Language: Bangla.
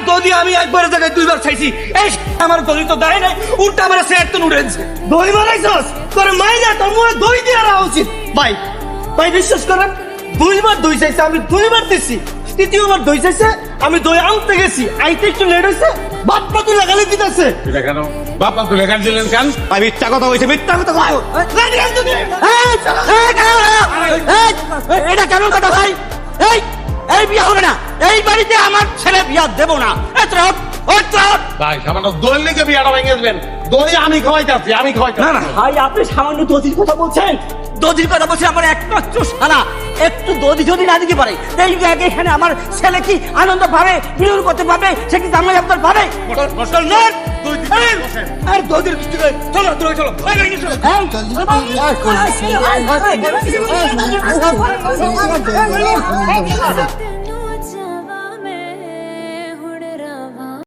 দদি আমি একবার জায়গায় দুইবার চাইছি, এই আমার দদি তো দেয় নাই, উল্টা আমার সে একটু উড়েছে। দই বানাইছস তোর মাইনা তোর মুখে দই দিয়ে রাখা উচিত। ভাই ভাই বিশ্বাস করেন, দুইবার দই চাইছে, আমি দুইবার দিচ্ছি, তৃতীয়বার দই চাইছে, আমি দই আনতে গেছি, আইতে একটু লেট হয়েছে, বাপ মা তুই লাগালে দিতেছে। এটা কেন বাবা তুলে গান দিলেন কেন? ভাই মিথ্যা কথা হয়েছে, মিথ্যা কথা কয়। এটা কেমন কথা ভাই? এই এই বিয়া হবে না, এই বাড়িতে আমার ছেলে বিয়া দেব না। ভাই সামান্য দই লেগে বিয়াটা ভেঙে দেবেন। দই আমি খাওয়াইতেছি, আমি খাওয়াইতেছি। না না ভাই আপনি সামান্য দধির কথা বলছেন, দধির কথা বলছেন, আমার একমাত্র সানা একটু দধি যদি না দিতে পারে, এই জায়গায় এখানে আমার ছেলে কি আনন্দ পাবে, বিনোদন করতে পারবে, সে কি জামাই আপনার পাবে? আর দদির কিছু নয়, চলো তুমি চলো, ভাই ভাই চলো। এই